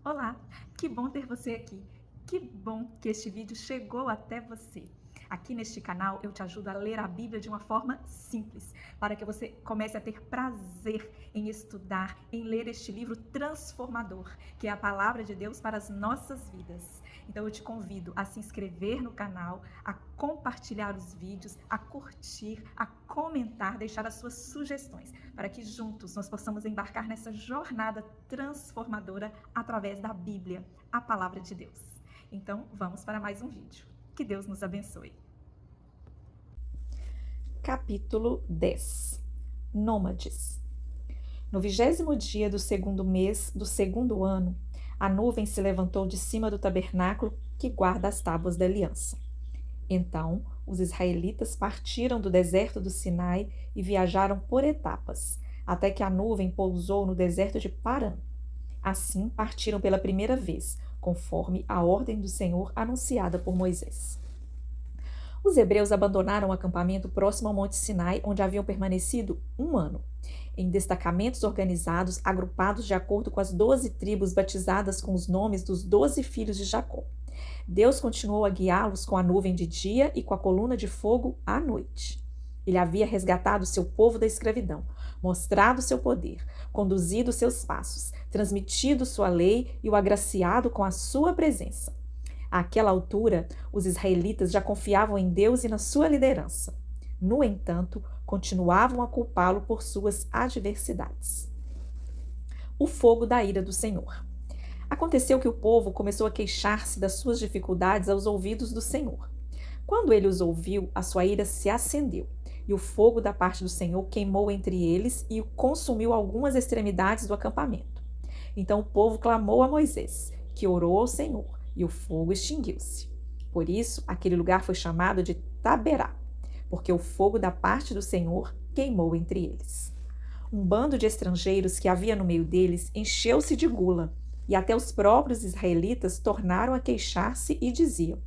Olá, que bom ter você aqui. Que bom que este vídeo chegou até você. Aqui neste canal eu te ajudo a ler a Bíblia de uma forma simples, para que você comece a ter prazer em estudar, em ler este livro transformador, que é a palavra de Deus para as nossas vidas. Então eu te convido a se inscrever no canal, a compartilhar os vídeos, a curtir, a comentar, deixar as suas sugestões, para que juntos nós possamos embarcar nessa jornada transformadora através da Bíblia, a palavra de Deus. Então, vamos para mais um vídeo. Que Deus nos abençoe. Capítulo 10. Nômades. No 20º dia do segundo mês do segundo ano, a nuvem se levantou de cima do tabernáculo que guarda as tábuas da aliança. Então, os israelitas partiram do deserto do Sinai e viajaram por etapas, até que a nuvem pousou no deserto de Parã. Assim, partiram pela primeira vez, conforme a ordem do Senhor anunciada por Moisés. Os hebreus abandonaram o acampamento próximo ao Monte Sinai, onde haviam permanecido um ano, em destacamentos organizados, agrupados de acordo com as 12 tribos batizadas com os nomes dos 12 filhos de Jacó. Deus continuou a guiá-los com a nuvem de dia e com a coluna de fogo à noite. Ele havia resgatado seu povo da escravidão, mostrado seu poder, conduzido seus passos, transmitido sua lei e o agraciado com a sua presença. Àquela altura, os israelitas já confiavam em Deus e na sua liderança. No entanto, continuavam a culpá-lo por suas adversidades. O fogo da ira do Senhor. Aconteceu que o povo começou a queixar-se das suas dificuldades aos ouvidos do Senhor. Quando ele os ouviu, a sua ira se acendeu, e o fogo da parte do Senhor queimou entre eles e consumiu algumas extremidades do acampamento. Então o povo clamou a Moisés, que orou ao Senhor, e o fogo extinguiu-se. Por isso, aquele lugar foi chamado de Taberá, porque o fogo da parte do Senhor queimou entre eles. Um bando de estrangeiros que havia no meio deles encheu-se de gula, e até os próprios israelitas tornaram a queixar-se e diziam: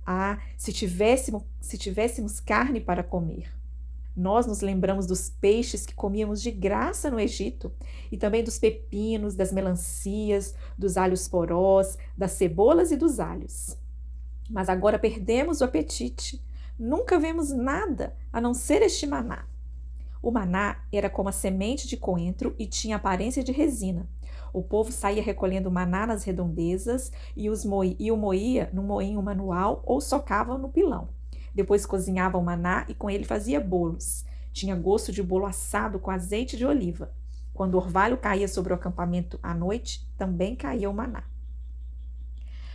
Ah, se tivéssemos carne para comer! Nós nos lembramos dos peixes que comíamos de graça no Egito, e também dos pepinos, das melancias, dos alhos porós, das cebolas e dos alhos. Mas agora perdemos o apetite. Nunca vemos nada a não ser este maná. O maná era como a semente de coentro e tinha aparência de resina. O povo saía recolhendo maná nas redondezas e o moía no moinho manual ou socava no pilão. Depois cozinhava o maná e com ele fazia bolos. Tinha gosto de bolo assado com azeite de oliva. Quando o orvalho caía sobre o acampamento à noite, também caía o maná.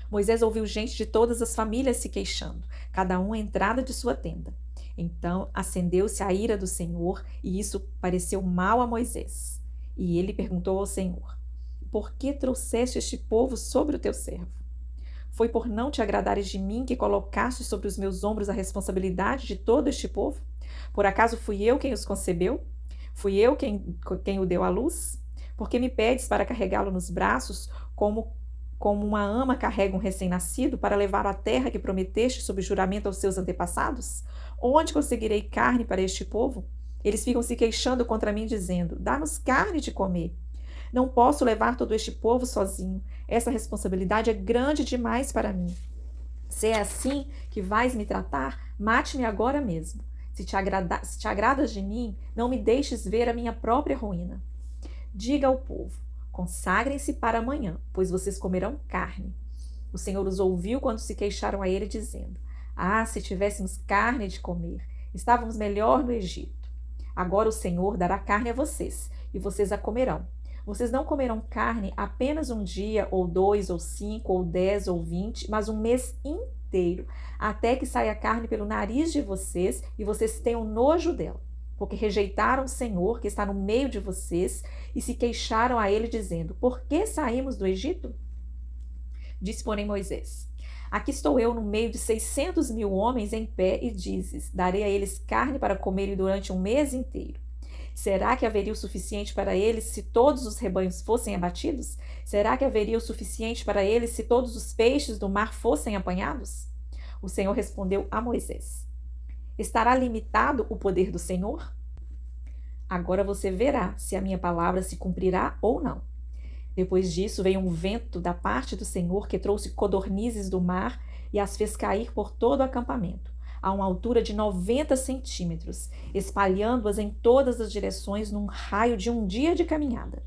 Moisés ouviu gente de todas as famílias se queixando, cada um à entrada de sua tenda. Então acendeu-se a ira do Senhor, e isso pareceu mal a Moisés. E ele perguntou ao Senhor: Por que trouxeste este povo sobre o teu servo? Foi por não te agradares de mim que colocaste sobre os meus ombros a responsabilidade de todo este povo? Por acaso fui eu quem os concebeu? Fui eu quem o deu à luz? Por que me pedes para carregá-lo nos braços, como uma ama carrega um recém-nascido para levar à terra que prometeste sob juramento aos seus antepassados? Onde conseguirei carne para este povo? Eles ficam se queixando contra mim, dizendo: Dá-nos carne de comer. Não posso levar todo este povo sozinho. Essa responsabilidade é grande demais para mim. Se é assim que vais me tratar, mate-me agora mesmo. Se te agradas de mim, não me deixes ver a minha própria ruína. Diga ao povo: Consagrem-se para amanhã, pois vocês comerão carne. O Senhor os ouviu quando se queixaram a ele, dizendo: Ah, se tivéssemos carne de comer, estávamos melhor no Egito. Agora o Senhor dará carne a vocês, e vocês a comerão. Vocês não comerão carne apenas um dia, ou 2, ou 5, ou 10, ou 20, mas um mês inteiro, até que saia carne pelo nariz de vocês e vocês tenham nojo dela, porque rejeitaram o Senhor que está no meio de vocês e se queixaram a ele, dizendo: Por que saímos do Egito? Disse, porém, Moisés: Aqui estou eu no meio de 600.000 homens em pé, e dizes: Darei a eles carne para comerem durante um mês inteiro. Será que haveria o suficiente para eles se todos os rebanhos fossem abatidos? Será que haveria o suficiente para eles se todos os peixes do mar fossem apanhados? O Senhor respondeu a Moisés: Estará limitado o poder do Senhor? Agora você verá se a minha palavra se cumprirá ou não. Depois disso veio um vento da parte do Senhor que trouxe codornizes do mar e as fez cair por todo o acampamento, a uma altura de 90 centímetros, espalhando-as em todas as direções num raio de um dia de caminhada.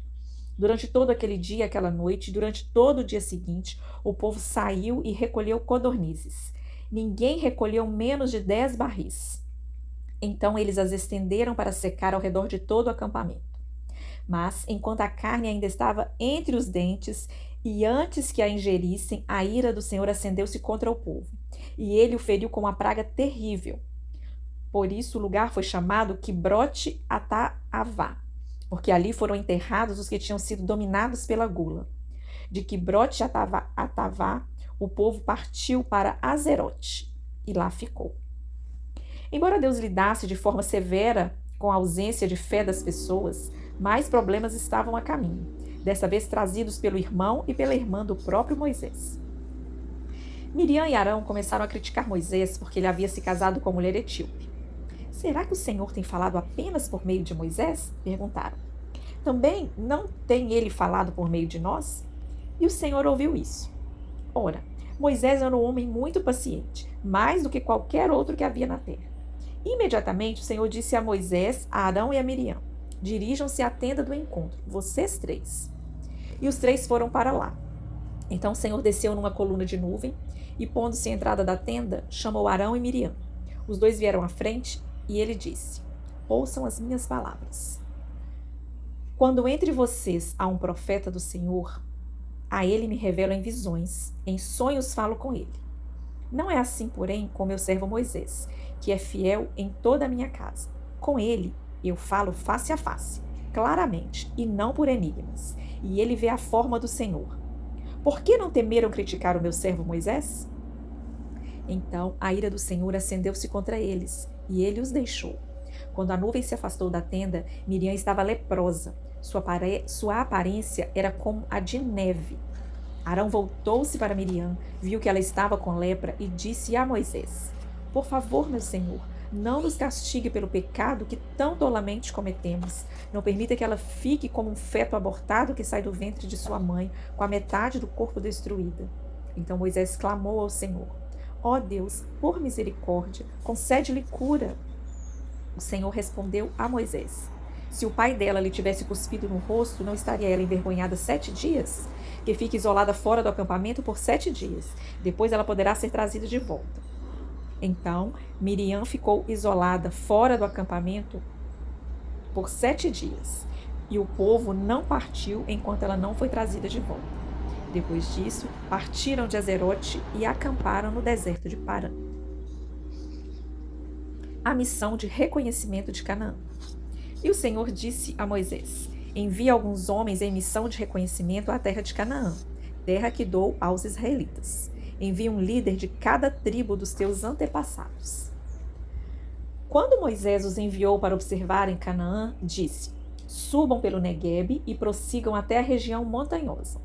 Durante todo aquele dia e aquela noite, durante todo o dia seguinte, o povo saiu e recolheu codornizes. Ninguém recolheu menos de 10 barris. Então eles as estenderam para secar ao redor de todo o acampamento. Mas, enquanto a carne ainda estava entre os dentes, e antes que a ingerissem, a ira do Senhor acendeu-se contra o povo, e ele o feriu com uma praga terrível. Por isso o lugar foi chamado Quibrote Ataavá, porque ali foram enterrados os que tinham sido dominados pela gula. De Quibrote Ataavá, o povo partiu para Azerote, e lá ficou. Embora Deus lidasse de forma severa com a ausência de fé das pessoas, mais problemas estavam a caminho, dessa vez trazidos pelo irmão e pela irmã do próprio Moisés. Miriam e Arão começaram a criticar Moisés porque ele havia se casado com a mulher etíope. Será que o Senhor tem falado apenas por meio de Moisés? Perguntaram. Também não tem ele falado por meio de nós? E o Senhor ouviu isso. Ora, Moisés era um homem muito paciente, mais do que qualquer outro que havia na terra. Imediatamente o Senhor disse a Moisés, a Arão e a Miriam: dirijam-se à tenda do encontro, vocês três. E os três foram para lá. Então o Senhor desceu numa coluna de nuvem e, pondo-se à entrada da tenda, chamou Arão e Miriam. Os dois vieram à frente e ele disse: ouçam as minhas palavras. Quando entre vocês há um profeta do Senhor, a ele me revelo em visões, em sonhos falo com ele. Não é assim, porém, com meu servo Moisés, que é fiel em toda a minha casa. Com ele eu falo face a face, claramente, e não por enigmas, e ele vê a forma do Senhor. Por que não temeram criticar o meu servo Moisés? Então a ira do Senhor acendeu-se contra eles, e ele os deixou. Quando a nuvem se afastou da tenda, Miriam estava leprosa. Sua aparência era como a de neve. Arão voltou-se para Miriam, viu que ela estava com lepra e disse a Moisés: por favor, meu senhor, não nos castigue pelo pecado que tão tolamente cometemos. Não permita que ela fique como um feto abortado que sai do ventre de sua mãe, com a metade do corpo destruída. Então Moisés clamou ao Senhor: ó Deus, por misericórdia, concede-lhe cura. O Senhor respondeu a Moisés: se o pai dela lhe tivesse cuspido no rosto, não estaria ela envergonhada 7 dias? Que fique isolada fora do acampamento por 7 dias. Depois ela poderá ser trazida de volta. Então, Miriam ficou isolada fora do acampamento por 7 dias. E o povo não partiu enquanto ela não foi trazida de volta. Depois disso, partiram de Azerote e acamparam no deserto de Parã. A missão de reconhecimento de Canaã. E o Senhor disse a Moisés: envia alguns homens em missão de reconhecimento à terra de Canaã, terra que dou aos israelitas. Envia um líder de cada tribo dos teus antepassados. Quando Moisés os enviou para observarem Canaã, disse: subam pelo Neguebe e prossigam até a região montanhosa.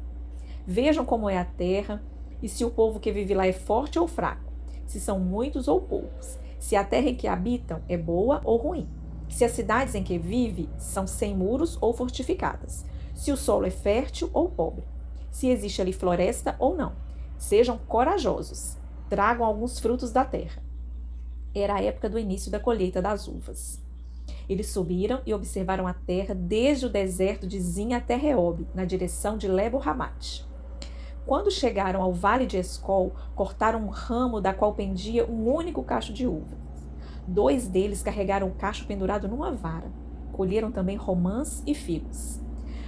Vejam como é a terra e se o povo que vive lá é forte ou fraco, se são muitos ou poucos, se a terra em que habitam é boa ou ruim, se as cidades em que vive são sem muros ou fortificadas, se o solo é fértil ou pobre, se existe ali floresta ou não. Sejam corajosos, tragam alguns frutos da terra. Era a época do início da colheita das uvas. Eles subiram e observaram a terra desde o deserto de Zin até Reob, na direção de Lebo-Hamate. Quando chegaram ao vale de Escol, cortaram um ramo da qual pendia um único cacho de uvas. 2 deles carregaram o cacho pendurado numa vara. Colheram também romãs e figos.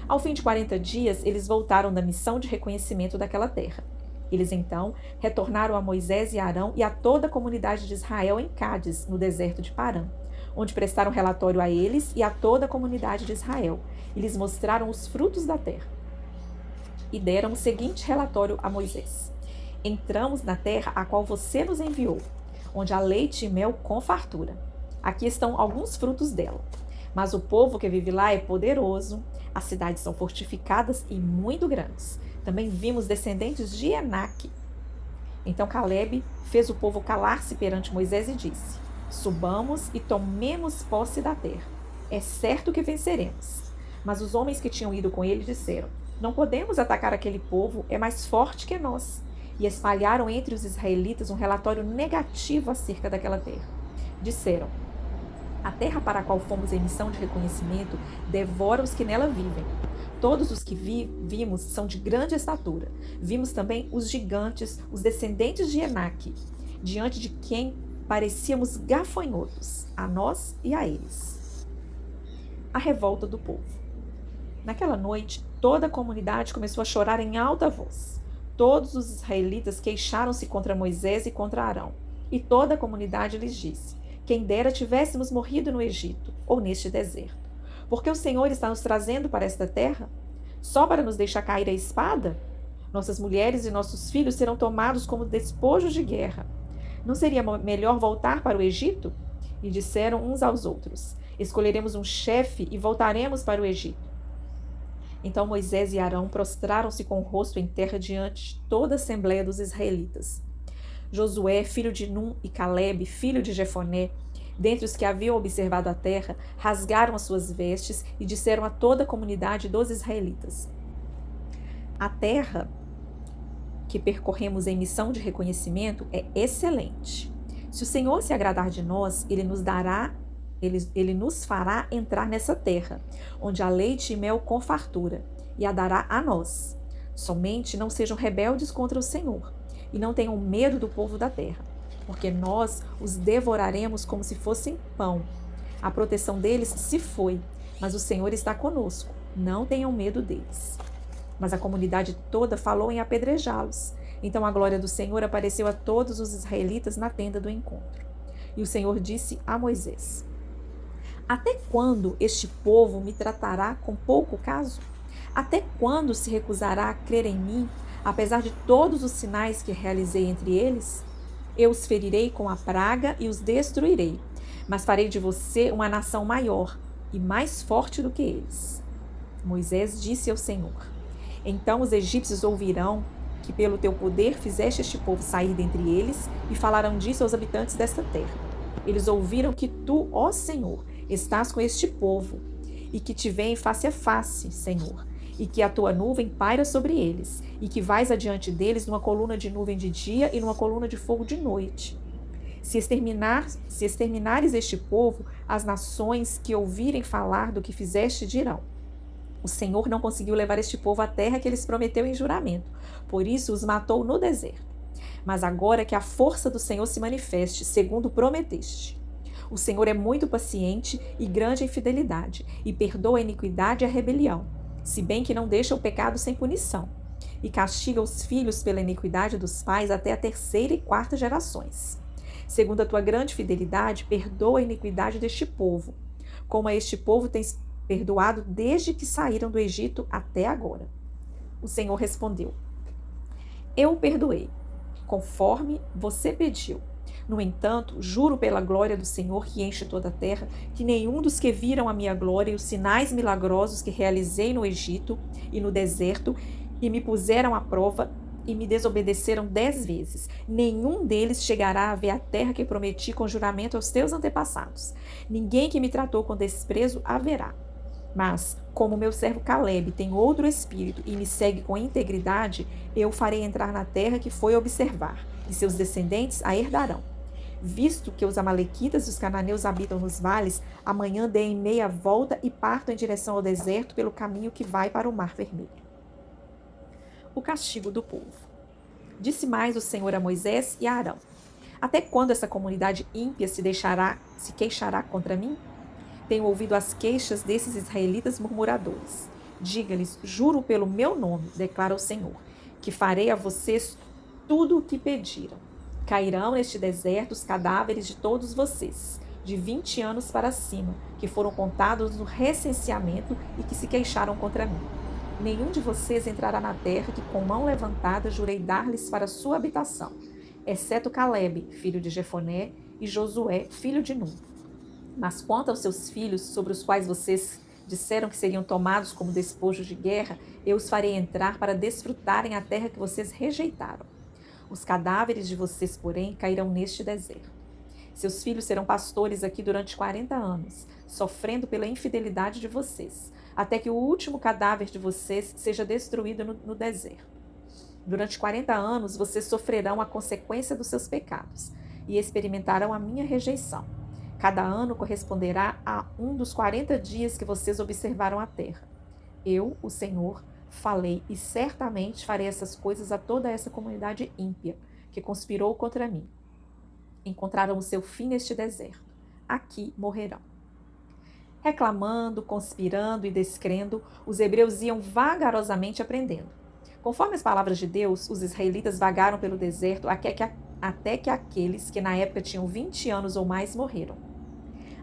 Ao fim de 40 dias, eles voltaram da missão de reconhecimento daquela terra. Eles então retornaram a Moisés e Arão e a toda a comunidade de Israel em Cádiz, no deserto de Parã, onde prestaram relatório a eles e a toda a comunidade de Israel, e lhes mostraram os frutos da terra. E deram o seguinte relatório a Moisés: entramos na terra a qual você nos enviou, onde há leite e mel com fartura. Aqui estão alguns frutos dela. Mas o povo que vive lá é poderoso, as cidades são fortificadas e muito grandes. Também vimos descendentes de Enaque. Então Calebe fez o povo calar-se perante Moisés e disse: subamos e tomemos posse da terra. É certo que venceremos. Mas os homens que tinham ido com ele disseram: Não podemos atacar aquele povo, é mais forte que nós. E espalharam entre os israelitas um relatório negativo acerca daquela terra. Disseram: a terra para a qual fomos em missão de reconhecimento devora os que nela vivem. Todos os que vimos são de grande estatura. Vimos também os gigantes, os descendentes de Enaque, diante de quem parecíamos gafanhotos, a nós e a eles. A revolta do povo. Naquela noite, toda a comunidade começou a chorar em alta voz. Todos os israelitas queixaram-se contra Moisés e contra Arão. E toda a comunidade lhes disse: quem dera tivéssemos morrido no Egito ou neste deserto. Porque o Senhor está nos trazendo para esta terra? Só para nos deixar cair a espada? Nossas mulheres e nossos filhos serão tomados como despojos de guerra. Não seria melhor voltar para o Egito? E disseram uns aos outros: escolheremos um chefe e voltaremos para o Egito. Então Moisés e Arão prostraram-se com o rosto em terra diante de toda a assembleia dos israelitas. Josué, filho de Num, e Calebe, filho de Jefoné, dentre os que haviam observado a terra, rasgaram as suas vestes e disseram a toda a comunidade dos israelitas: a terra que percorremos em missão de reconhecimento é excelente. Se o Senhor se agradar de nós, ele nos fará entrar nessa terra, onde há leite e mel com fartura, e a dará a nós. Somente não sejam rebeldes contra o Senhor, e não tenham medo do povo da terra, porque nós os devoraremos como se fossem pão. A proteção deles se foi, mas o Senhor está conosco. Não tenham medo deles. Mas a comunidade toda falou em apedrejá-los. Então a glória do Senhor apareceu a todos os israelitas na tenda do encontro. E o Senhor disse a Moisés: até quando este povo me tratará com pouco caso? Até quando se recusará a crer em mim, apesar de todos os sinais que realizei entre eles? Eu os ferirei com a praga e os destruirei, mas farei de você uma nação maior e mais forte do que eles. Moisés disse ao Senhor: então os egípcios ouvirão que pelo teu poder fizeste este povo sair dentre eles e falarão disso aos habitantes desta terra. Eles ouviram que tu, ó Senhor, estás com este povo e que te veem face a face, Senhor, e que a tua nuvem paira sobre eles, e que vais adiante deles numa coluna de nuvem de dia e numa coluna de fogo de noite. Se exterminares este povo, as nações que ouvirem falar do que fizeste dirão: o Senhor não conseguiu levar este povo à terra que eles prometeu em juramento, por isso os matou no deserto. Mas agora que a força do Senhor se manifeste, segundo prometeste. O Senhor é muito paciente e grande em fidelidade, e perdoa a iniquidade e a rebelião, se bem que não deixa o pecado sem punição, e castiga os filhos pela iniquidade dos pais até a terceira e quarta gerações. Segundo a tua grande fidelidade, perdoa a iniquidade deste povo, como a este povo tens perdoado desde que saíram do Egito até agora. O Senhor respondeu: eu o perdoei, conforme você pediu. No entanto, juro pela glória do Senhor que enche toda a terra, que nenhum dos que viram a minha glória e os sinais milagrosos que realizei no Egito e no deserto e me puseram à prova e me desobedeceram 10 vezes, nenhum deles chegará a ver a terra que prometi com juramento aos teus antepassados. Ninguém que me tratou com desprezo haverá. Mas, como meu servo Calebe tem outro espírito e me segue com integridade, eu farei entrar na terra que foi observar, e seus descendentes a herdarão. Visto que os amalequitas e os cananeus habitam nos vales, amanhã deem meia volta e partam em direção ao deserto pelo caminho que vai para o Mar Vermelho. O castigo do povo. Disse mais o Senhor a Moisés e a Arão: até quando essa comunidade ímpia se queixará contra mim? Tenho ouvido as queixas desses israelitas murmuradores. Diga-lhes: juro pelo meu nome, declara o Senhor, que farei a vocês tudo o que pediram. Cairão neste deserto os cadáveres de todos vocês, de 20 anos para cima, que foram contados no recenseamento e que se queixaram contra mim. Nenhum de vocês entrará na terra que com mão levantada jurei dar-lhes para sua habitação, exceto Calebe, filho de Jefoné, e Josué, filho de Num. Mas quanto aos seus filhos, sobre os quais vocês disseram que seriam tomados como despojos de guerra, eu os farei entrar para desfrutarem a terra que vocês rejeitaram. Os cadáveres de vocês, porém, cairão neste deserto. Seus filhos serão pastores aqui durante 40 anos. sofrendo pela infidelidade de vocês, até que o último cadáver de vocês seja destruído no deserto. Durante 40 anos vocês sofrerão a consequência dos seus pecados e experimentarão a minha rejeição. Cada ano corresponderá a um dos 40 dias que vocês observaram a terra. Eu, o Senhor, falei e certamente farei essas coisas a toda essa comunidade ímpia que conspirou contra mim. Encontrarão o seu fim neste deserto. Aqui morrerão. Reclamando, conspirando e descrendo, os hebreus iam vagarosamente aprendendo. Conforme as palavras de Deus, os israelitas vagaram pelo deserto até que aqueles que na época tinham 20 anos ou mais morreram.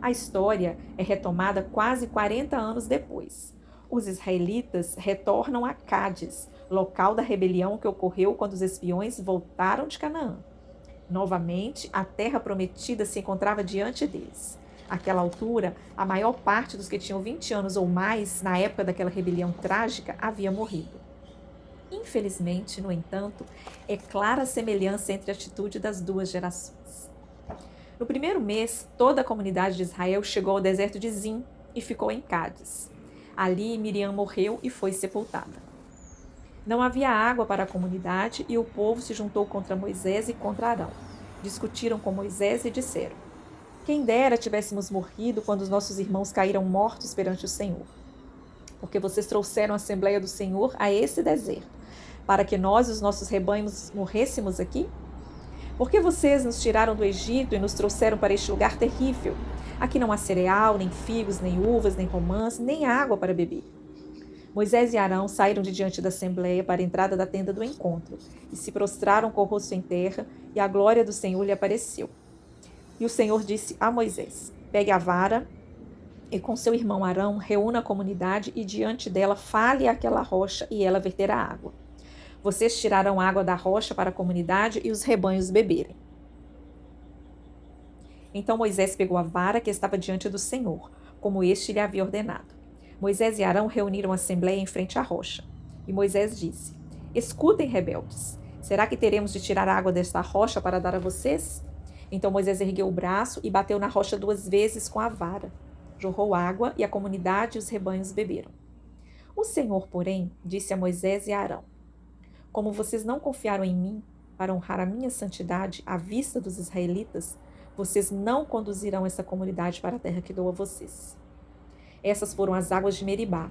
A história é retomada quase 40 anos depois. Os israelitas retornam a Cádiz, local da rebelião que ocorreu quando os espiões voltaram de Canaã. Novamente, a terra prometida se encontrava diante deles. Àquela altura, a maior parte dos que tinham 20 anos ou mais, na época daquela rebelião trágica, havia morrido. Infelizmente, no entanto, é clara a semelhança entre a atitude das duas gerações. No primeiro mês, toda a comunidade de Israel chegou ao deserto de Zim e ficou em Cádiz. Ali, Miriam morreu e foi sepultada. Não havia água para a comunidade e o povo se juntou contra Moisés e contra Arão. Discutiram com Moisés e disseram: quem dera tivéssemos morrido quando os nossos irmãos caíram mortos perante o Senhor. Porque vocês trouxeram a Assembleia do Senhor a esse deserto, para que nós e os nossos rebanhos morrêssemos aqui? Porque vocês nos tiraram do Egito e nos trouxeram para este lugar terrível? Aqui não há cereal, nem figos, nem uvas, nem romãs, nem água para beber. Moisés e Arão saíram de diante da Assembleia para a entrada da tenda do encontro e se prostraram com o rosto em terra, e a glória do Senhor lhe apareceu. E o Senhor disse a Moisés: pegue a vara e com seu irmão Arão reúna a comunidade e diante dela fale àquela rocha e ela verterá água. Vocês tirarão água da rocha para a comunidade e os rebanhos beberem. Então Moisés pegou a vara que estava diante do Senhor, como este lhe havia ordenado. Moisés e Arão reuniram a assembleia em frente à rocha. E Moisés disse: escutem, rebeldes, será que teremos de tirar água desta rocha para dar a vocês? Então Moisés ergueu o braço e bateu na rocha 2 vezes com a vara. Jorrou água e a comunidade e os rebanhos beberam. O Senhor, porém, disse a Moisés e a Arão: como vocês não confiaram em mim para honrar a minha santidade à vista dos israelitas, vocês não conduzirão essa comunidade para a terra que dou a vocês. Essas foram as águas de Meribá,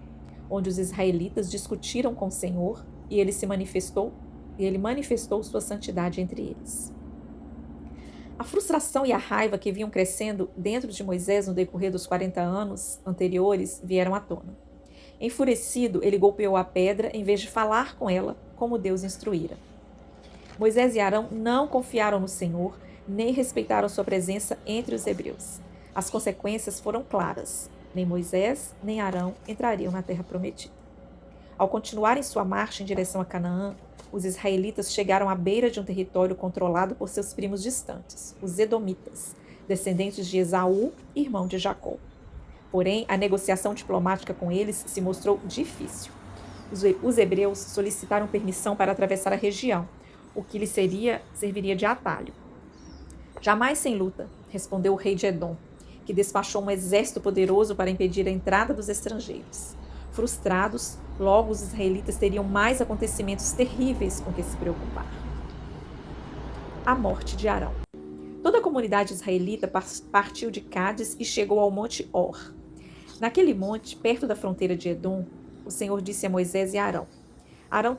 onde os israelitas discutiram com o Senhor e ele manifestou sua santidade entre eles. A frustração e a raiva que vinham crescendo dentro de Moisés no decorrer dos 40 anos anteriores vieram à tona. Enfurecido, ele golpeou a pedra em vez de falar com ela, como Deus instruíra. Moisés e Arão não confiaram no Senhor, nem respeitaram sua presença entre os hebreus. As consequências foram claras. Nem Moisés, nem Arão entrariam na terra prometida. Ao continuarem sua marcha em direção a Canaã, os israelitas chegaram à beira de um território controlado por seus primos distantes, os edomitas, descendentes de Esaú, irmão de Jacó. Porém, a negociação diplomática com eles se mostrou difícil. Os hebreus solicitaram permissão para atravessar a região, o que lhes serviria de atalho. Jamais sem luta, respondeu o rei de Edom, que despachou um exército poderoso para impedir a entrada dos estrangeiros. Frustrados, logo os israelitas teriam mais acontecimentos terríveis com que se preocupar. A morte de Arão. Toda a comunidade israelita partiu de Cádiz e chegou ao monte Or. Naquele monte, perto da fronteira de Edom, o Senhor disse a Moisés e a Arão: Arão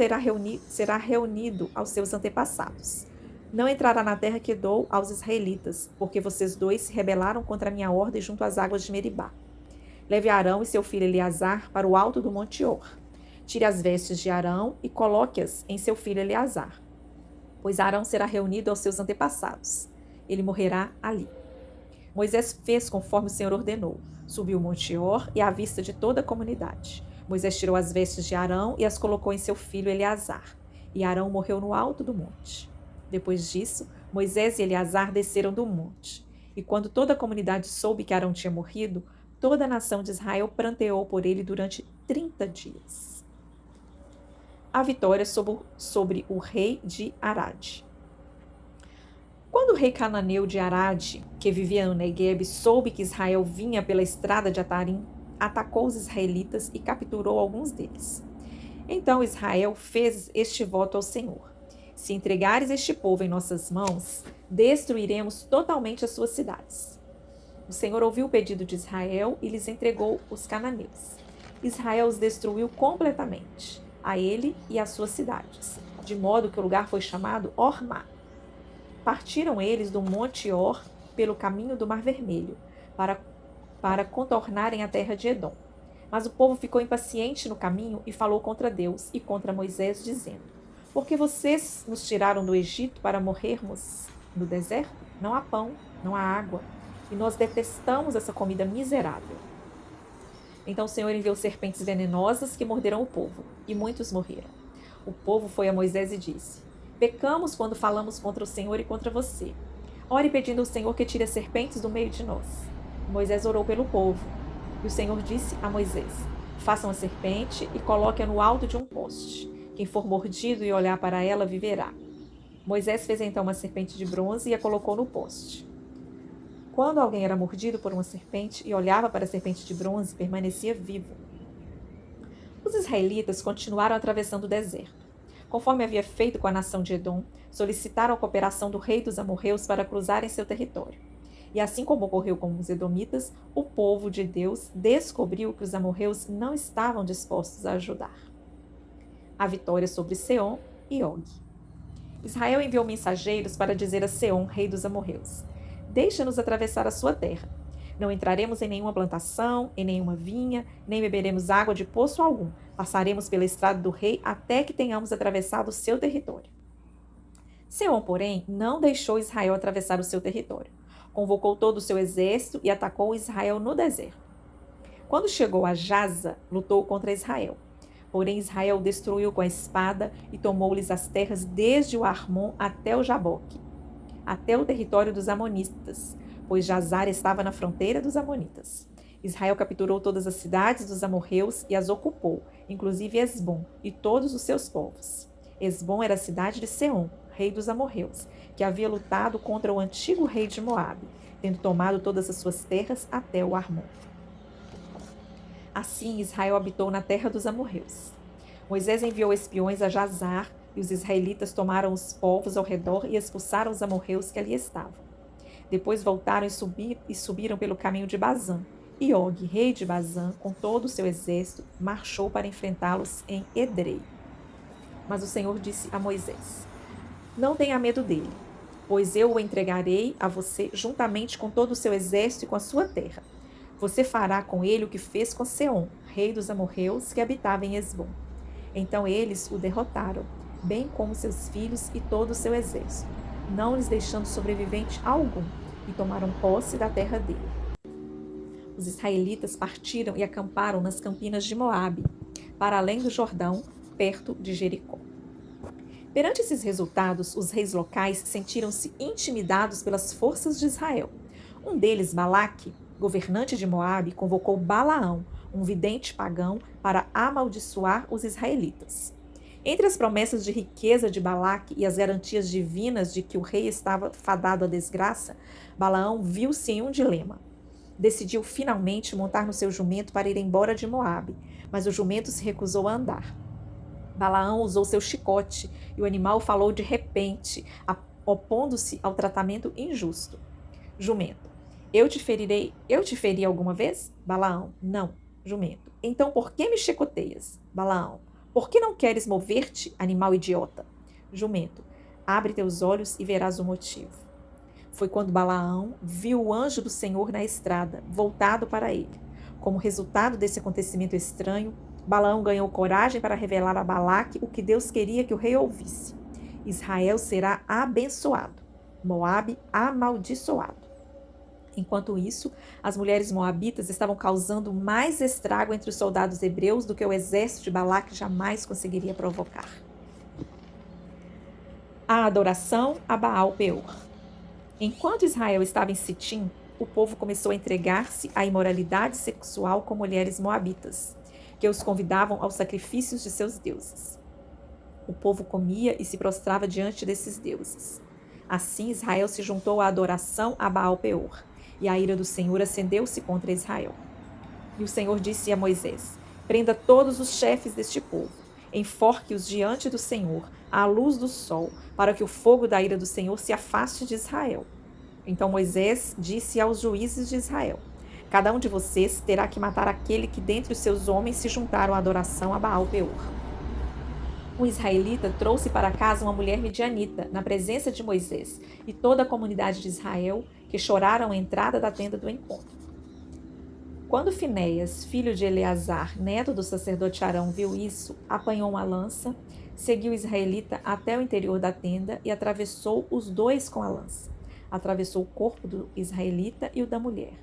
será reunido aos seus antepassados. Não entrará na terra que dou aos israelitas, porque vocês dois se rebelaram contra a minha ordem junto às águas de Meribá. Leve Arão e seu filho Eleazar para o alto do monte Or. Tire as vestes de Arão e coloque-as em seu filho Eleazar, pois Arão será reunido aos seus antepassados. Ele morrerá ali. Moisés fez conforme o Senhor ordenou. Subiu o monte Or e à vista de toda a comunidade. Moisés tirou as vestes de Arão e as colocou em seu filho Eleazar. E Arão morreu no alto do monte. Depois disso, Moisés e Eleazar desceram do monte. E quando toda a comunidade soube que Arão tinha morrido, toda a nação de Israel pranteou por ele durante 30 dias. A vitória sobre o rei de Arade. Quando o rei cananeu de Arade, que vivia no Neguebe, soube que Israel vinha pela estrada de Atarim, atacou os israelitas e capturou alguns deles. Então Israel fez este voto ao Senhor: se entregares este povo em nossas mãos, destruiremos totalmente as suas cidades. O Senhor ouviu o pedido de Israel e lhes entregou os cananeus. Israel os destruiu completamente, a ele e às suas cidades, de modo que o lugar foi chamado Ormá. Partiram eles do Monte Or pelo caminho do Mar Vermelho, para contornarem a terra de Edom. Mas o povo ficou impaciente no caminho e falou contra Deus e contra Moisés, dizendo: por que vocês nos tiraram do Egito para morrermos no deserto? Não há pão, não há água, e nós detestamos essa comida miserável. Então o Senhor enviou serpentes venenosas que morderam o povo, e muitos morreram. O povo foi a Moisés e disse: pecamos quando falamos contra o Senhor e contra você. Ore pedindo ao Senhor que tire as serpentes do meio de nós. Moisés orou pelo povo, e o Senhor disse a Moisés: façam a serpente e coloque-a no alto de um poste. Quem for mordido e olhar para ela viverá. Moisés fez então uma serpente de bronze e a colocou no poste. Quando alguém era mordido por uma serpente e olhava para a serpente de bronze, permanecia vivo. Os israelitas continuaram atravessando o deserto. Conforme havia feito com a nação de Edom, solicitaram a cooperação do rei dos amorreus para cruzarem seu território. E assim como ocorreu com os edomitas, o povo de Deus descobriu que os amorreus não estavam dispostos a ajudar. A vitória sobre Seom e Og. Israel enviou mensageiros para dizer a Seom, rei dos amorreus: deixa-nos atravessar a sua terra. Não entraremos em nenhuma plantação, em nenhuma vinha, nem beberemos água de poço algum. Passaremos pela estrada do rei até que tenhamos atravessado o seu território. Seom, porém, não deixou Israel atravessar o seu território. Convocou todo o seu exército e atacou Israel no deserto. Quando chegou a Jaza, lutou contra Israel. Porém, Israel destruiu com a espada e tomou-lhes as terras desde o Armon até o Jaboque, até o território dos amonitas, pois Jazar estava na fronteira dos amonitas. Israel capturou todas as cidades dos amorreus e as ocupou, inclusive Esbom e todos os seus povos. Esbom era a cidade de Seom, rei dos amorreus, que havia lutado contra o antigo rei de Moabe, tendo tomado todas as suas terras até o Armon. Assim, Israel habitou na terra dos amorreus. Moisés enviou espiões a Jazar, e os israelitas tomaram os povos ao redor e expulsaram os amorreus que ali estavam. Depois voltaram e subiram pelo caminho de Bazã. E Og, rei de Bazã, com todo o seu exército, marchou para enfrentá-los em Edrei. Mas o Senhor disse a Moisés: não tenha medo dele, pois eu o entregarei a você juntamente com todo o seu exército e com a sua terra. Você fará com ele o que fez com Seom, rei dos amorreus, que habitava em Esbom. Então eles o derrotaram, bem como seus filhos e todo o seu exército, não lhes deixando sobrevivente algum, e tomaram posse da terra dele. Os israelitas partiram e acamparam nas campinas de Moabe, para além do Jordão, perto de Jericó. Perante esses resultados, os reis locais sentiram-se intimidados pelas forças de Israel. Um deles, Balaque, governante de Moabe, convocou Balaão, um vidente pagão, para amaldiçoar os israelitas. Entre as promessas de riqueza de Balaque e as garantias divinas de que o rei estava fadado à desgraça, Balaão viu-se em um dilema. Decidiu finalmente montar no seu jumento para ir embora de Moabe, mas o jumento se recusou a andar. Balaão usou seu chicote e o animal falou de repente, opondo-se ao tratamento injusto. Jumento: eu te feri alguma vez? Balaão: não. Jumento: então por que me chicoteias? Balaão: por que não queres mover-te, animal idiota? Jumento: abre teus olhos e verás o motivo. Foi quando Balaão viu o anjo do Senhor na estrada, voltado para ele. Como resultado desse acontecimento estranho, Balaão ganhou coragem para revelar a Balaque o que Deus queria que o rei ouvisse. Israel será abençoado, Moabe amaldiçoado. Enquanto isso, as mulheres moabitas estavam causando mais estrago entre os soldados hebreus do que o exército de Balaque jamais conseguiria provocar. A adoração a Baal-peor. Enquanto Israel estava em Sitim, o povo começou a entregar-se à imoralidade sexual com mulheres moabitas, que os convidavam aos sacrifícios de seus deuses. O povo comia e se prostrava diante desses deuses. Assim Israel se juntou à adoração a Baal-peor, e a ira do Senhor acendeu-se contra Israel. E o Senhor disse a Moisés: prenda todos os chefes deste povo, enforque-os diante do Senhor, à luz do sol, para que o fogo da ira do Senhor se afaste de Israel. Então Moisés disse aos juízes de Israel: cada um de vocês terá que matar aquele que dentre os seus homens se juntaram à adoração a Baal-peor. Um israelita trouxe para casa uma mulher midianita, na presença de Moisés e toda a comunidade de Israel, que choraram à entrada da tenda do encontro. Quando Finéias, filho de Eleazar, neto do sacerdote Arão, viu isso, apanhou uma lança, seguiu o israelita até o interior da tenda e atravessou os dois com a lança. Atravessou o corpo do israelita e o da mulher.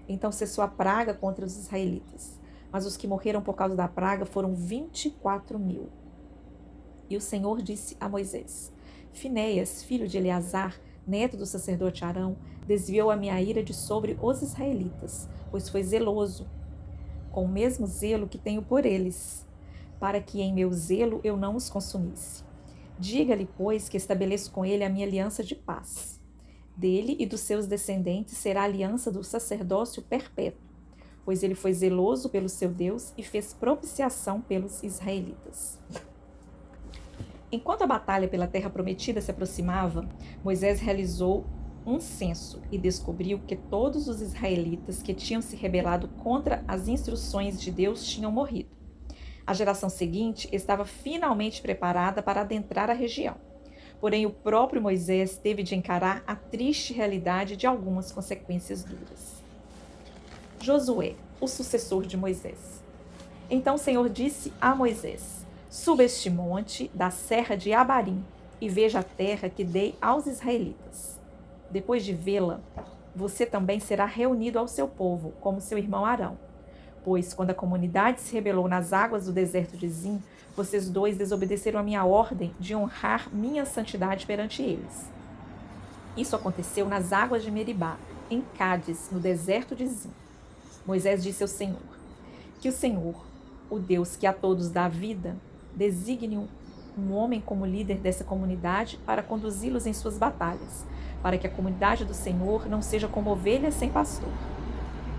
Então cessou a praga contra os israelitas, mas os que morreram por causa da praga foram 24.000. E o Senhor disse a Moisés: Finéias, filho de Eleazar, neto do sacerdote Arão, desviou a minha ira de sobre os israelitas, pois foi zeloso, com o mesmo zelo que tenho por eles, para que em meu zelo eu não os consumisse. Diga-lhe, pois, que estabeleço com ele a minha aliança de paz. Dele e dos seus descendentes será a aliança do sacerdócio perpétuo, pois ele foi zeloso pelo seu Deus e fez propiciação pelos israelitas. Enquanto a batalha pela terra prometida se aproximava, Moisés realizou um censo e descobriu que todos os israelitas que tinham se rebelado contra as instruções de Deus tinham morrido. A geração seguinte estava finalmente preparada para adentrar a região. Porém, o próprio Moisés teve de encarar a triste realidade de algumas consequências duras. Josué, o sucessor de Moisés. Então o Senhor disse a Moisés: suba este monte da serra de Abarim e veja a terra que dei aos israelitas. Depois de vê-la, você também será reunido ao seu povo, como seu irmão Arão. Pois, quando a comunidade se rebelou nas águas do deserto de Zim, vocês dois desobedeceram a minha ordem de honrar minha santidade perante eles. Isso aconteceu nas águas de Meribá, em Cádiz, no deserto de Zim. Moisés disse ao Senhor: que o Senhor, o Deus que a todos dá vida, designe um homem como líder dessa comunidade para conduzi-los em suas batalhas, para que a comunidade do Senhor não seja como ovelhas sem pastor.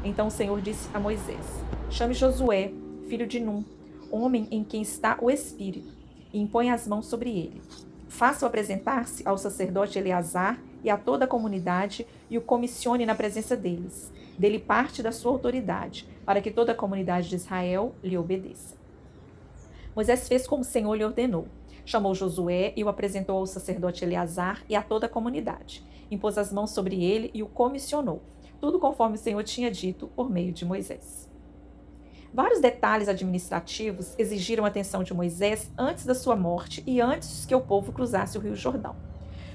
Então o Senhor disse a Moisés: chame Josué, filho de Num, homem em quem está o Espírito, e impõe as mãos sobre ele. Faça-o apresentar-se ao sacerdote Eleazar e a toda a comunidade e o comissione na presença deles. Dele parte da sua autoridade, para que toda a comunidade de Israel lhe obedeça. Moisés fez como o Senhor lhe ordenou. Chamou Josué e o apresentou ao sacerdote Eleazar e a toda a comunidade. Impôs as mãos sobre ele e o comissionou. Tudo conforme o Senhor tinha dito por meio de Moisés. Vários detalhes administrativos exigiram a atenção de Moisés antes da sua morte e antes que o povo cruzasse o Rio Jordão.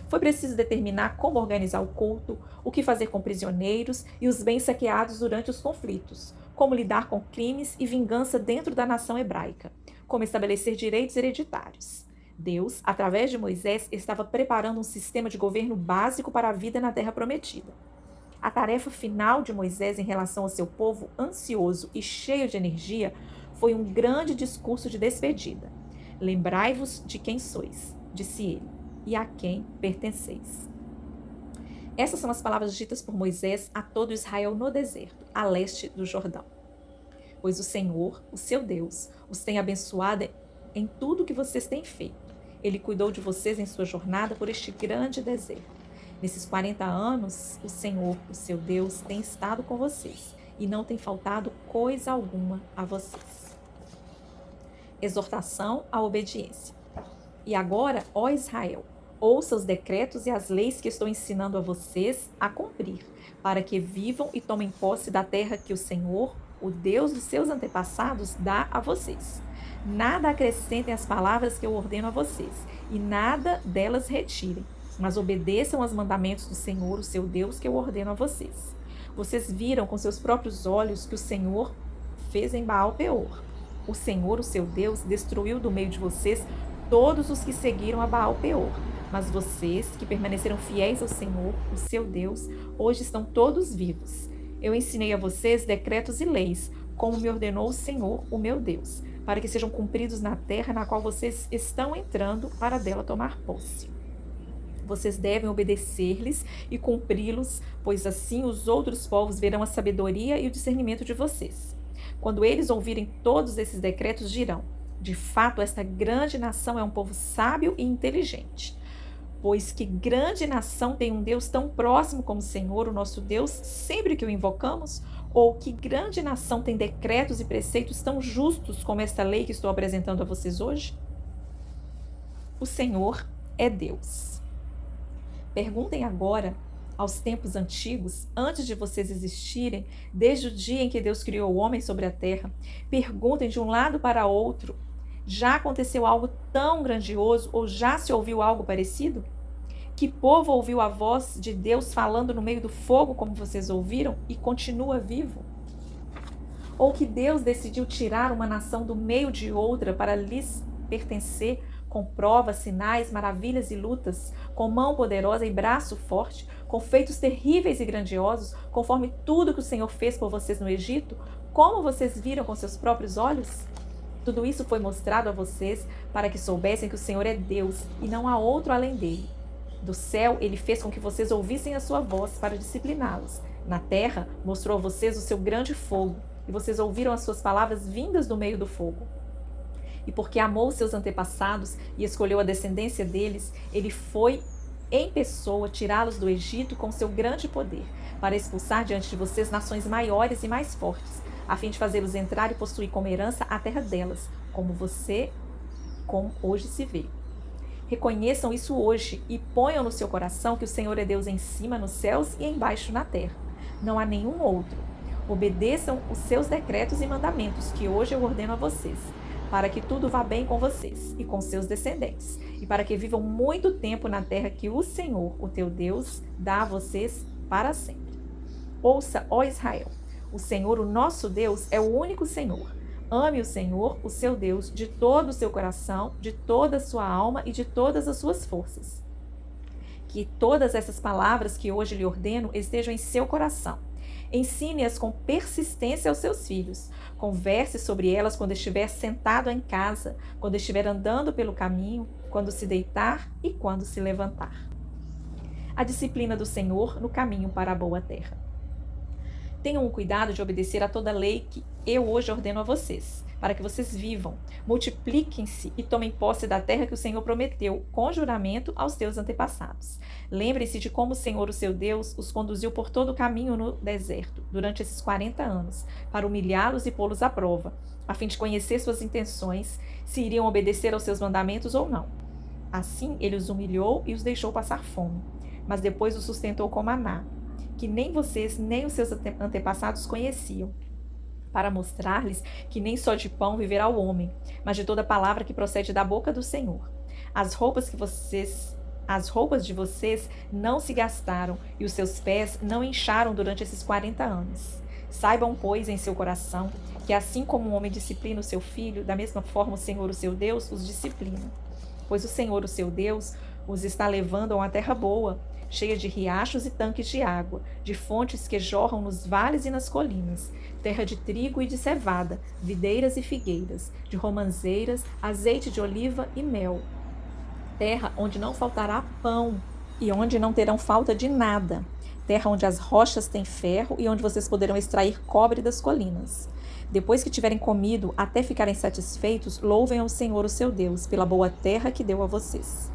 Foi preciso determinar como organizar o culto, o que fazer com prisioneiros e os bens saqueados durante os conflitos, como lidar com crimes e vingança dentro da nação hebraica, como estabelecer direitos hereditários. Deus, através de Moisés, estava preparando um sistema de governo básico para a vida na Terra Prometida. A tarefa final de Moisés em relação ao seu povo, ansioso e cheio de energia, foi um grande discurso de despedida. Lembrai-vos de quem sois, disse ele, e a quem pertenceis. Essas são as palavras ditas por Moisés a todo Israel no deserto, a leste do Jordão. Pois o Senhor, o seu Deus, os tem abençoado em tudo que vocês têm feito. Ele cuidou de vocês em sua jornada por este grande deserto. Nesses 40 anos, o Senhor, o seu Deus, tem estado com vocês e não tem faltado coisa alguma a vocês. Exortação à obediência. E agora, ó Israel, ouça os decretos e as leis que estou ensinando a vocês a cumprir, para que vivam e tomem posse da terra que o Senhor, o Deus dos seus antepassados, dá a vocês. Nada acrescentem às palavras que eu ordeno a vocês, e nada delas retirem, mas obedeçam aos mandamentos do Senhor, o seu Deus, que eu ordeno a vocês. Vocês viram com seus próprios olhos que o Senhor fez em Baal-peor. O Senhor, o seu Deus, destruiu do meio de vocês todos os que seguiram a Baal-peor. Mas vocês, que permaneceram fiéis ao Senhor, o seu Deus, hoje estão todos vivos. Eu ensinei a vocês decretos e leis, como me ordenou o Senhor, o meu Deus, para que sejam cumpridos na terra na qual vocês estão entrando para dela tomar posse. Vocês devem obedecer-lhes e cumpri-los, pois assim os outros povos verão a sabedoria e o discernimento de vocês. Quando eles ouvirem todos esses decretos, dirão: de fato, esta grande nação é um povo sábio e inteligente. Pois que grande nação tem um Deus tão próximo como o Senhor, o nosso Deus, sempre que o invocamos? Ou que grande nação tem decretos e preceitos tão justos como esta lei que estou apresentando a vocês hoje? O Senhor é Deus. Perguntem agora aos tempos antigos, antes de vocês existirem, desde o dia em que Deus criou o homem sobre a terra. Perguntem de um lado para outro: já aconteceu algo tão grandioso ou já se ouviu algo parecido? Que povo ouviu a voz de Deus falando no meio do fogo como vocês ouviram e continua vivo? Ou que Deus decidiu tirar uma nação do meio de outra para lhes pertencer, com provas, sinais, maravilhas e lutas, com mão poderosa e braço forte, com feitos terríveis e grandiosos, conforme tudo que o Senhor fez por vocês no Egito, como vocês viram com seus próprios olhos? Tudo isso foi mostrado a vocês para que soubessem que o Senhor é Deus e não há outro além dele. Do céu, ele fez com que vocês ouvissem a sua voz para discipliná-los. Na terra, mostrou a vocês o seu grande fogo, e vocês ouviram as suas palavras vindas do meio do fogo. E porque amou seus antepassados e escolheu a descendência deles, ele foi em pessoa tirá-los do Egito com seu grande poder, para expulsar diante de vocês nações maiores e mais fortes, a fim de fazê-los entrar e possuir como herança a terra delas, como hoje se vê. Reconheçam isso hoje e ponham no seu coração que o Senhor é Deus em cima nos céus e embaixo na terra. Não há nenhum outro. Obedeçam os seus decretos e mandamentos que hoje eu ordeno a vocês, para que tudo vá bem com vocês e com seus descendentes, e para que vivam muito tempo na terra que o Senhor, o teu Deus, dá a vocês para sempre. Ouça, ó Israel, o Senhor, o nosso Deus, é o único Senhor. Ame o Senhor, o seu Deus, de todo o seu coração, de toda a sua alma e de todas as suas forças. Que todas essas palavras que hoje lhe ordeno estejam em seu coração. Ensine-as com persistência aos seus filhos. Converse sobre elas quando estiver sentado em casa, quando estiver andando pelo caminho, quando se deitar e quando se levantar. A disciplina do Senhor no caminho para a boa terra. Tenham o cuidado de obedecer a toda lei que eu hoje ordeno a vocês, para que vocês vivam, multipliquem-se e tomem posse da terra que o Senhor prometeu, com juramento, aos teus antepassados. Lembrem-se de como o Senhor, o seu Deus, os conduziu por todo o caminho no deserto, durante esses 40 anos, para humilhá-los e pô-los à prova, a fim de conhecer suas intenções, se iriam obedecer aos seus mandamentos ou não. Assim, ele os humilhou e os deixou passar fome, mas depois os sustentou com maná, que nem vocês nem os seus antepassados conheciam, para mostrar-lhes que nem só de pão viverá o homem, mas de toda palavra que procede da boca do Senhor. As roupas de vocês não se gastaram e os seus pés não incharam durante esses 40 anos. Saibam, pois, em seu coração, que assim como um homem disciplina o seu filho, da mesma forma o Senhor, o seu Deus, os disciplina. Pois o Senhor, o seu Deus, os está levando a uma terra boa, cheia de riachos e tanques de água, de fontes que jorram nos vales e nas colinas, terra de trigo e de cevada, videiras e figueiras, de romanzeiras, azeite de oliva e mel. Terra onde não faltará pão e onde não terão falta de nada. Terra onde as rochas têm ferro e onde vocês poderão extrair cobre das colinas. Depois que tiverem comido até ficarem satisfeitos, louvem ao Senhor, o seu Deus, pela boa terra que deu a vocês.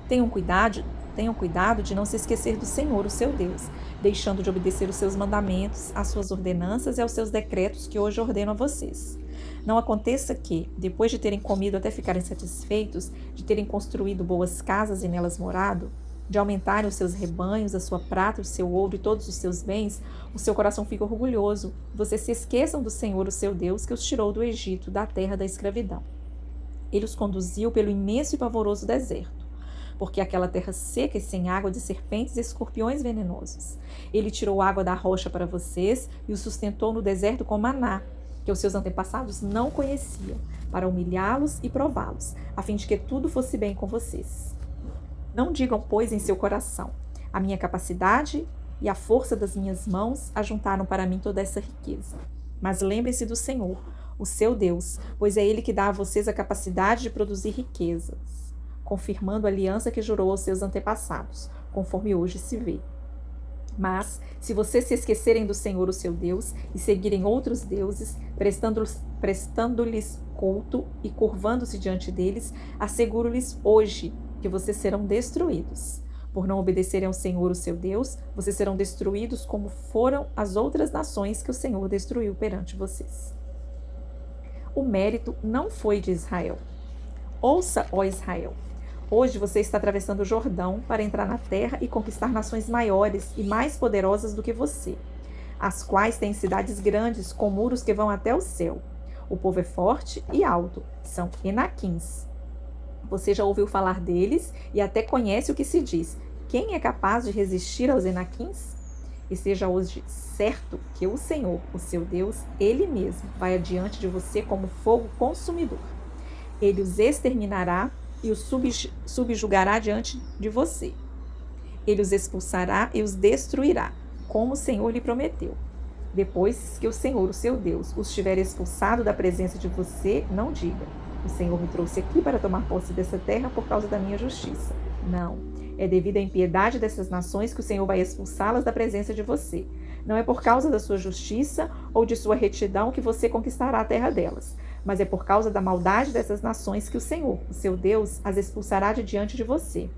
Tenham cuidado de não se esquecer do Senhor, o seu Deus, deixando de obedecer os seus mandamentos, as suas ordenanças e aos seus decretos que hoje ordeno a vocês. Não aconteça que, depois de terem comido até ficarem satisfeitos, de terem construído boas casas e nelas morado, de aumentarem os seus rebanhos, a sua prata, o seu ouro e todos os seus bens, o seu coração fica orgulhoso. Vocês se esqueçam do Senhor, o seu Deus, que os tirou do Egito, da terra da escravidão. Ele os conduziu pelo imenso e pavoroso deserto, porque aquela terra seca e sem água, de serpentes e escorpiões venenosos. Ele tirou água da rocha para vocês e os sustentou no deserto com maná, que os seus antepassados não conheciam, para humilhá-los e prová-los, a fim de que tudo fosse bem com vocês. Não digam, pois, em seu coração: a minha capacidade e a força das minhas mãos ajuntaram para mim toda essa riqueza. Mas lembrem-se do Senhor, o seu Deus, pois é Ele que dá a vocês a capacidade de produzir riquezas. confirmando a aliança que jurou aos seus antepassados, conforme hoje se vê. Mas, se vocês se esquecerem do Senhor, o seu Deus, e seguirem outros deuses, prestando-lhes culto e curvando-se diante deles, asseguro-lhes hoje que vocês serão destruídos. Por não obedecerem ao Senhor, o seu Deus, vocês serão destruídos como foram as outras nações que o Senhor destruiu perante vocês. O mérito não foi de Israel. Ouça, ó Israel, hoje você está atravessando o Jordão para entrar na terra e conquistar nações maiores e mais poderosas do que você, as quais têm cidades grandes com muros que vão até o céu. O povo é forte e alto, são Enaquins. Você já ouviu falar deles e até conhece o que se diz. Quem é capaz de resistir aos Enaquins? E seja hoje certo que o Senhor, o seu Deus, Ele mesmo vai adiante de você como fogo consumidor. Ele os exterminará e os subjugará diante de você. Ele os expulsará e os destruirá, como o Senhor lhe prometeu. Depois que o Senhor, o seu Deus, os tiver expulsado da presença de você, não diga: o Senhor me trouxe aqui para tomar posse dessa terra por causa da minha justiça. Não, é devido à impiedade dessas nações que o Senhor vai expulsá-las da presença de você. Não é por causa da sua justiça ou de sua retidão que você conquistará a terra delas, mas é por causa da maldade dessas nações que o Senhor, o seu Deus, as expulsará de diante de você,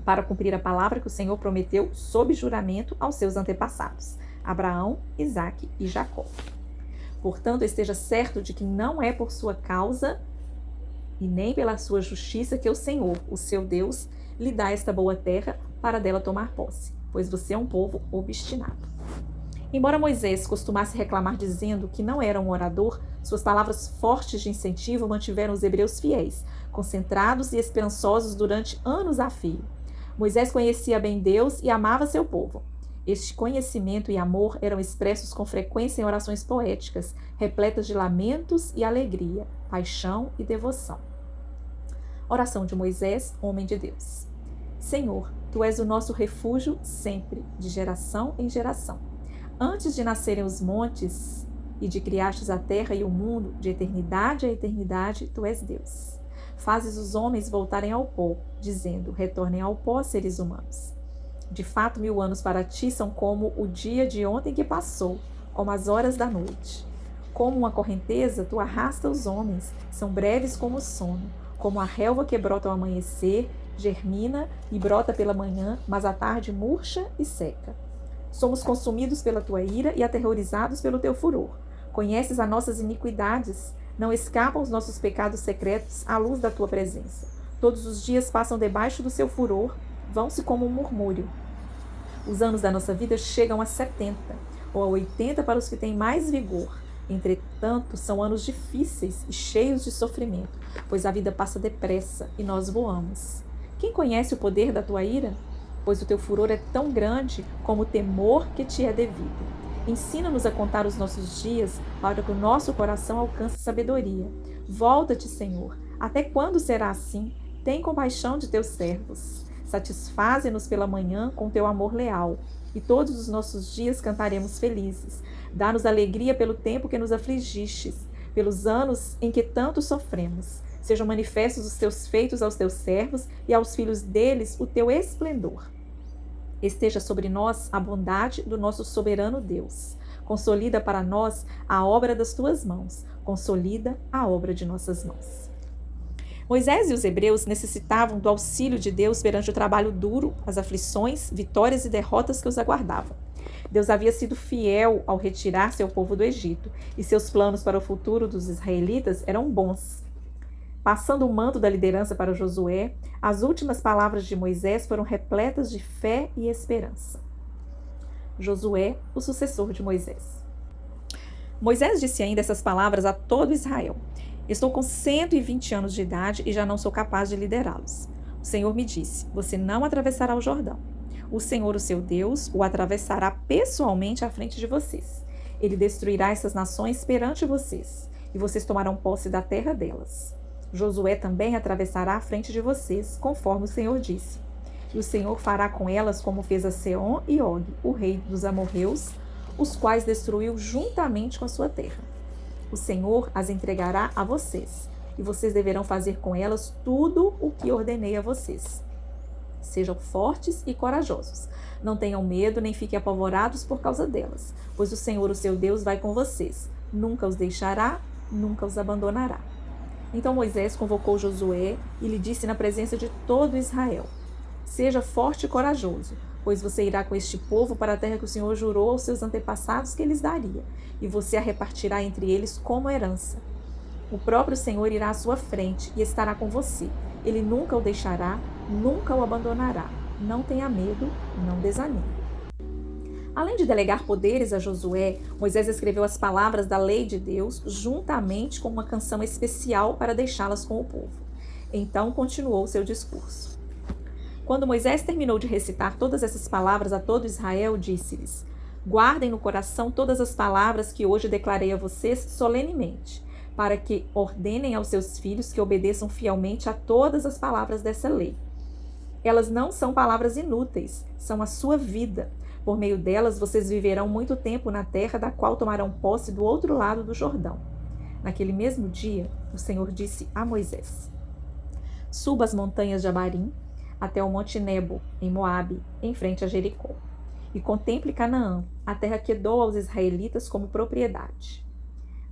para cumprir a palavra que o Senhor prometeu sob juramento aos seus antepassados, Abraão, Isaque e Jacó. Portanto, esteja certo de que não é por sua causa e nem pela sua justiça que o Senhor, o seu Deus, lhe dá esta boa terra para dela tomar posse, pois você é um povo obstinado. Embora Moisés costumasse reclamar dizendo que não era um orador, suas palavras fortes de incentivo mantiveram os hebreus fiéis, concentrados e esperançosos durante anos a fio. Moisés conhecia bem Deus e amava seu povo. Este conhecimento e amor eram expressos com frequência em orações poéticas, repletas de lamentos e alegria, paixão e devoção. Oração de Moisés, homem de Deus. Senhor, Tu és o nosso refúgio sempre, de geração em geração. Antes de nascerem os montes e de criastes a terra e o mundo, de eternidade a eternidade, Tu és Deus. Fazes os homens voltarem ao pó, dizendo: retornem ao pó, seres humanos. De fato, 1000 anos para Ti são como o dia de ontem que passou, como as horas da noite. Como uma correnteza, Tu arrasta os homens, são breves como o sono, como a relva que brota ao amanhecer, germina e brota pela manhã, mas à tarde murcha e seca. Somos consumidos pela Tua ira e aterrorizados pelo Teu furor. Conheces as nossas iniquidades, não escapam os nossos pecados secretos à luz da Tua presença. Todos os dias passam debaixo do Seu furor, vão-se como um murmúrio. Os anos da nossa vida chegam a 70 ou a 80 para os que têm mais vigor. Entretanto, são anos difíceis e cheios de sofrimento, pois a vida passa depressa e nós voamos. Quem conhece o poder da Tua ira? Pois o Teu furor é tão grande como o temor que Te é devido. Ensina-nos a contar os nossos dias para que o nosso coração alcance sabedoria. Volta-te, Senhor. Até quando será assim? Tem compaixão de Teus servos. Satisfaze-nos pela manhã com Teu amor leal, e todos os nossos dias cantaremos felizes. Dá-nos alegria pelo tempo que nos afligistes, pelos anos em que tanto sofremos. Sejam manifestos os Teus feitos aos Teus servos e aos filhos deles o Teu esplendor. Esteja sobre nós a bondade do nosso soberano Deus. Consolida para nós a obra das Tuas mãos. Consolida a obra de nossas mãos. Moisés e os hebreus necessitavam do auxílio de Deus perante o trabalho duro, as aflições, vitórias e derrotas que os aguardavam. Deus havia sido fiel ao retirar seu povo do Egito, e seus planos para o futuro dos israelitas eram bons. Passando o manto da liderança para Josué, as últimas palavras de Moisés foram repletas de fé e esperança. Josué, o sucessor de Moisés. Moisés disse ainda essas palavras a todo Israel: estou com 120 anos de idade e já não sou capaz de liderá-los. O Senhor me disse: você não atravessará o Jordão. O Senhor, o seu Deus, o atravessará pessoalmente à frente de vocês. Ele destruirá essas nações perante vocês, e vocês tomarão posse da terra delas. Josué também atravessará à frente de vocês, conforme o Senhor disse. E o Senhor fará com elas como fez a Seom e Og, o rei dos amorreus, os quais destruiu juntamente com a sua terra. O Senhor as entregará a vocês. e vocês deverão fazer com elas tudo o que ordenei a vocês. Sejam fortes e corajosos. Não tenham medo nem fiquem apavorados por causa delas, pois o Senhor, o seu Deus, vai com vocês. Nunca os deixará, nunca os abandonará. Então Moisés convocou Josué e lhe disse na presença de todo Israel: Seja forte e corajoso, pois você irá com este povo para a terra que o Senhor jurou aos seus antepassados que lhes daria, e você a repartirá entre eles como herança. O próprio Senhor irá à sua frente e estará com você. Ele nunca o deixará, nunca o abandonará. Não tenha medo, não desanime. Além de delegar poderes a Josué, Moisés escreveu as palavras da lei de Deus juntamente com uma canção especial para deixá-las com o povo. Então continuou seu discurso. Quando Moisés terminou de recitar todas essas palavras a todo Israel, disse-lhes: Guardem no coração todas as palavras que hoje declarei a vocês solenemente, para que ordenem aos seus filhos que obedeçam fielmente a todas as palavras dessa lei. Elas não são palavras inúteis, são a sua vida. Por meio delas, vocês viverão muito tempo na terra da qual tomarão posse do outro lado do Jordão. Naquele mesmo dia, o Senhor disse a Moisés: Suba as montanhas de Abarim até o monte Nebo, em Moabe, em frente a Jericó, e contemple Canaã, a terra que dou aos israelitas como propriedade.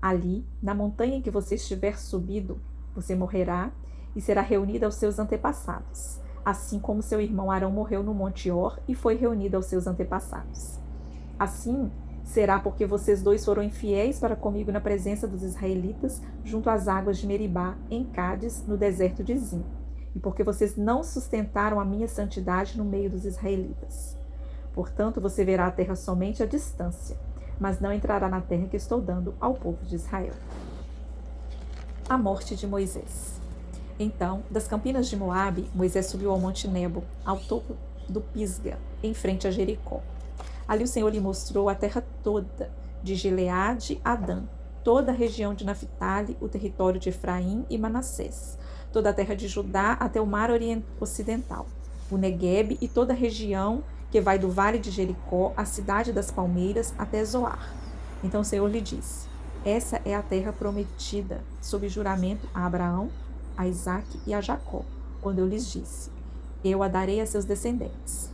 Ali, na montanha em que você estiver subido, você morrerá e será reunido aos seus antepassados, assim como seu irmão Arão morreu no Monte Hor e foi reunido aos seus antepassados. Assim será porque vocês dois foram infiéis para comigo na presença dos israelitas, junto às águas de Meribá, em Cádiz, no deserto de Zim, e porque vocês não sustentaram a minha santidade no meio dos israelitas. Portanto, você verá a terra somente à distância, mas não entrará na terra que estou dando ao povo de Israel. A morte de Moisés. Então, das campinas de Moabe, Moisés subiu ao monte Nebo, ao topo do Pisga, em frente a Jericó. Ali o Senhor lhe mostrou a terra toda, de Gileade a Dan, toda a região de Naphtali, o território de Efraim e Manassés, toda a terra de Judá até o mar ocidental, o Neguebe e toda a região que vai do vale de Jericó, a cidade das palmeiras, até Zoar. Então o Senhor lhe disse: Essa é a terra prometida, sob juramento a Abraão, a Isaque e a Jacó, quando eu lhes disse: Eu a darei a seus descendentes.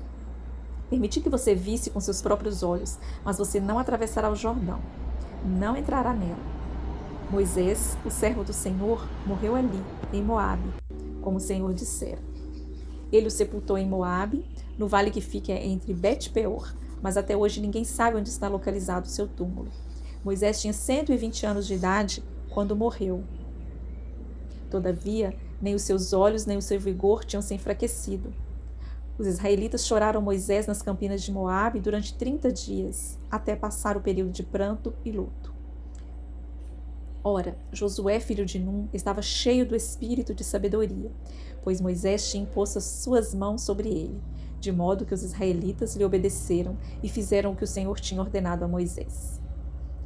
Permiti que você visse com seus próprios olhos, mas você não atravessará o Jordão, não entrará nela. Moisés, o servo do Senhor, morreu ali, em Moabe, como o Senhor dissera. Ele o sepultou em Moabe, no vale que fica entre Bet-peor, mas até hoje ninguém sabe onde está localizado o seu túmulo. Moisés tinha 120 anos de idade quando morreu. Todavia, nem os seus olhos nem o seu vigor tinham se enfraquecido. Os israelitas choraram Moisés nas campinas de Moabe durante 30 dias, até passar o período de pranto e luto. Ora, Josué, filho de Num, estava cheio do espírito de sabedoria, pois Moisés tinha imposto as suas mãos sobre ele, de modo que os israelitas lhe obedeceram e fizeram o que o Senhor tinha ordenado a Moisés.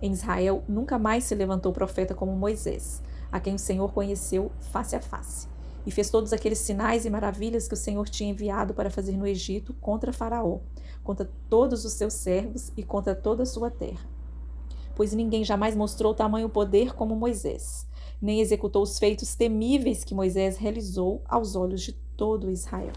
Em Israel nunca mais se levantou profeta como Moisés, a quem o Senhor conheceu face a face, e fez todos aqueles sinais e maravilhas que o Senhor tinha enviado para fazer no Egito contra Faraó, contra todos os seus servos e contra toda a sua terra. Pois ninguém jamais mostrou tamanho poder como Moisés, nem executou os feitos temíveis que Moisés realizou aos olhos de todo Israel.